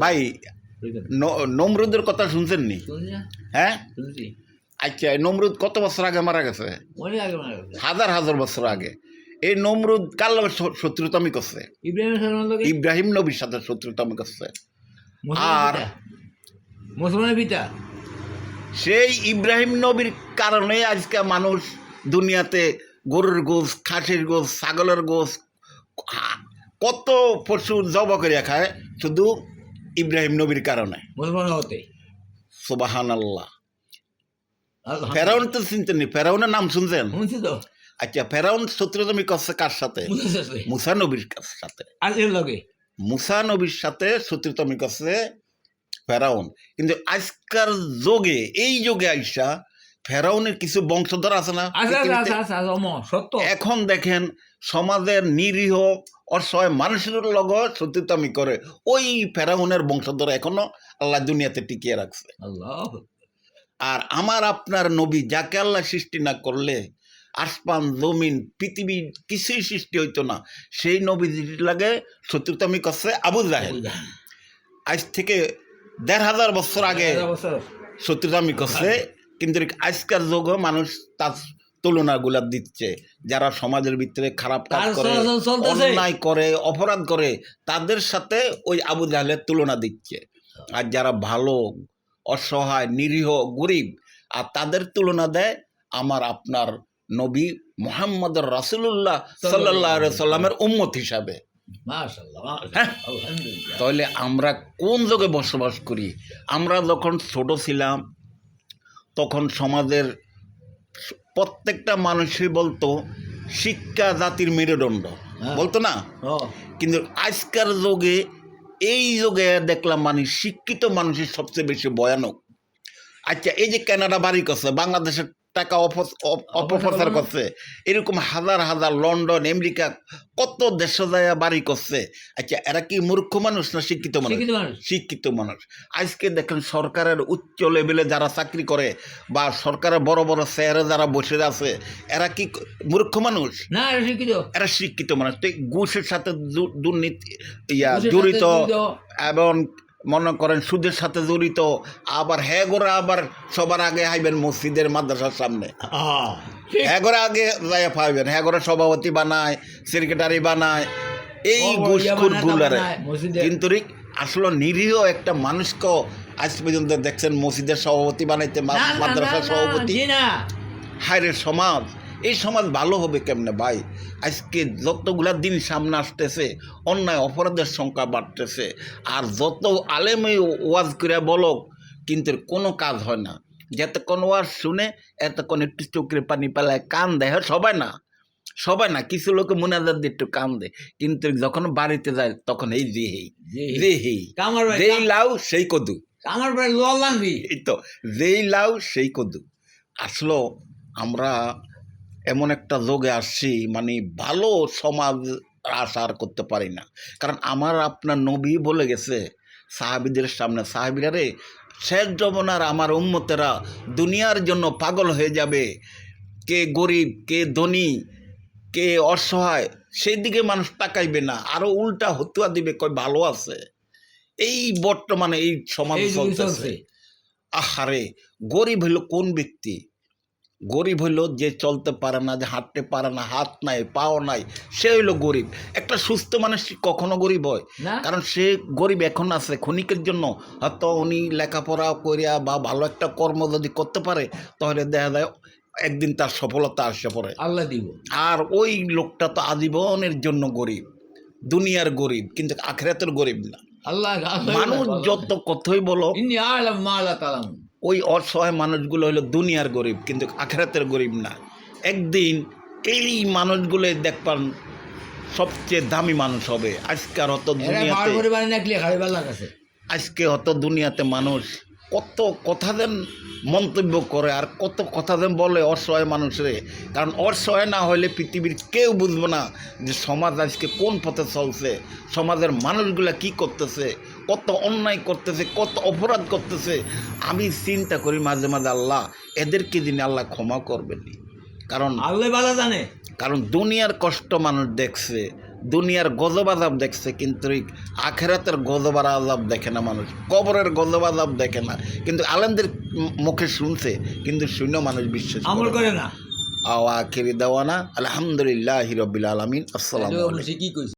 ভাই নমরুদের কথা শুনছেন নি? হ্যাঁ, আচ্ছা, নমরুদ কত বছর আগে মারা গেছে? হাজার হাজার বছর আগে। এই নমরুদ কার লগে শত্রুতামি করছে? ইব্রাহিম নবীর সাথে শত্রুতামি করছে। আর মুসলমানের পিতা সেই ইব্রাহিম নবীর কারণে আজকে মানুষ দুনিয়াতে গরুর গোশ, খাসির গোশ, ছাগলের গোশ, কত পশু জব করিয়া খায় শুধু ইব্রাহিম নবীর কারণে। মুসলমান হতে সুবহানাল্লাহ। ফেরাউন তো চিনতেন নি? ফেরাউনের নাম শুনছেন? আচ্ছা, ফেরাউন শত্রুতামি করছে কার সাথে? মুসা নবীর সাথে। মুসা নবীর সাথে শত্রুতামি করছে ফেরাউন। কিন্তু আজকার যুগে, এই যুগে আইসা ফেরাউনের কিছু বংশধর আছে না? এখন দেখেন সমাজের নিরীহ অসহায় মানুষের লগ শত্রুতামি করে ওই ফেরাউনের বংশধর এখনো আল্লাহ দুনিয়াতে টিকিয়ে রাখছে। আর আমার আপনার নবী, যাকে আল্লাহ সৃষ্টি না করলে আসমান জমিন পৃথিবী কিছুই সৃষ্টি হইতো না, সেই নবী লাগে শত্রুতামি করছে আবু জাহেল। আজ থেকে ১৫০০ বছর আগে শত্রুতামি করছে। কিন্তু আজকের যুগে মানুষ তার তুলনাগুলা দিচ্ছে। যারা সমাজের ভিতরে খারাপ কাজ করে, অন্যায় করে, অপরাধ করে, তাদের সাথে ওই আবু জাহেলের তুলনা দিচ্ছে। আর যারা ভালো, অসহায়, নিরীহ, গরিব, আর তাদের তুলনা দেয় আমার আপনার নবী মুহাম্মদ রাসূলুল্লাহ সাল্লাল্লাহু আলাইহি সাল্লামের উম্মত হিসাবে। তাহলে আমরা কোন যুগে বসবাস করি? আমরা যখন ছোট ছিলাম তখন সমাজের প্রত্যেকটা মানুষই বলতো শিক্ষা জাতির মেরুদণ্ড, বলতো না? কিন্তু আজকের যুগে, এই যুগে দেখলাম মানে শিক্ষিত মানুষের সবচেয়ে বেশি ভয়ানক। আচ্ছা, এই যে কানাডা বাড়ি করছে, বাংলাদেশের টাকা অপপ্রচার করছে, এরকম হাজার হাজার লন্ডন, আমেরিকা, কত দেশে যায় বাড়ি করছে। আচ্ছা, এরা কি মূর্খ মানুষ না শিক্ষিত মানুষ? শিক্ষিত মানুষ। আজকে দেখেন সরকারের উচ্চ লেভেলে যারা চাকরি করে বা সরকারের বড় বড় চেয়ারে যারা বসে আছে, এরা কি মূর্খ মানুষ না? এরা শিক্ষিত মানুষ। ঘুষের সাথে দুর্নীতি জড়িত, এবং মনে করেন সুদের সাথে জড়িত। আবার গোরা আবার সবার আগে হাইবেন মসজিদের মাদ্রাসার সামনে, গোরা আগে যাই পাইবেন, গোরা সভাপতি বানায়, সেক্রেটারি বানায়, এই ঘুষখোর গুলারে। কিন্তু আসলে নিরীহ একটা মানুষকে আজ পর্যন্ত দেখছেন মসজিদের সভাপতি বানাইতে, মাদ্রাসার সভাপতি। হায়রে সমাজ, এই সমাজ ভালো হবে কেমনে ভাই? আজকে যতগুলা দিন সামনে আসতেছে, অন্যায় অপরাধের সংখ্যা বাড়তেছে। আর যত আলেমে ওয়াজ করে বলক, কিন্তু কোনো কাজ হয় না। যতক্ষণ ওয়াজ শুনে এতক্ষণ একটু চোখের পানি পেলায় কান দেয়, সবাই না, সবাই না, কিছু লোকে মোনাজাত দিয়ে একটু কান দেয়। কিন্তু যখন বাড়িতে যায় তখন এই যেই লাউ সেই কদু, আমার এই তো যেই লাউ সেই কদু। আসলে আমরা এমন একটা যোগে আসছি, মানে ভালো সমাজ আশা আর করতে পারি না। কারণ আমার আপনার নবী বলে গেছে সাহাবীদের সামনে, সাহাবীরা রে, শেষ জমানার আমার উম্মতেরা দুনিয়ার জন্য পাগল হয়ে যাবে। কে গরিব, কে ধনী, কে অসহায়, সেই দিকে মানুষ তাকাইবে না, আরো উল্টা হতুয়া দিবে, কয় ভালো আছে। এই বর্তমানে এই সমাজ চলতেছে। আহারে, গরিব হইল কোন ব্যক্তি? গরিব হইল যে চলতে পারে না, যে হাঁটতে পারে না, হাত নাই, পাও নাই, সে হইল গরিব। একটা সুস্থ মানুষ কখনো গরিব হয়? কারণ সে গরিব এখন আছে ক্ষণিকের জন্য। হয়তো উনি লেখাপড়া করিয়া বা ভালো একটা কর্ম যদি করতে পারে, তাহলে দেখা যায় একদিন তার সফলতা আসে পড়ে, আল্লাহ দিব। আর ওই লোকটা তো আজীবনের জন্য গরিব, দুনিয়ার গরিব, কিন্তু আখিরাতের গরিব না। মানুষ যত কথাই বলো, ওই অসহায় মানুষগুলো হলো দুনিয়ার গরিব, কিন্তু আখিরাতের গরিব না। একদিন এই মানুষগুলো দেখবেন সবচেয়ে দামি মানুষ হবে। আজকে আর হতো দুনিয়াতে মানুষ কত কথা দেন মন্তব্য করে, আর কত কথা দেন বলে অসহায় মানুষরে। কারণ অসহায় না হলে পৃথিবীর কেউ বুঝবো না যে সমাজ আজকে কোন পথে চলছে, সমাজের মানুষগুলা কি করতেছে, কত অন্যায় করতেছে, কত অপরাধ করতেছে। আমি চিন্তা করি মাঝে মাঝে, আল্লাহ এদেরকে দিনে আল্লাহ ক্ষমা করবেনি। কারণ আল্লাহ ভালো জানে, কারণ দুনিয়ার কষ্ট মানুষ দেখছে, দুনিয়ার গজব আজাব দেখছে, কিন্তু এই আখেরাতের গজব আর আজাব দেখে না মানুষ, কবরের গজব আজাব দেখে না, কিন্তু আলেমদের মুখে শুনছে, কিন্তু শুনেও মানুষ বিশ্বাস আমল করে না। আওয়া আখিরি দেওয়ানা আলহামদুলিল্লাহি রাব্বিল আলামিন। আসসালামু আলাইকুম। কি কইছে?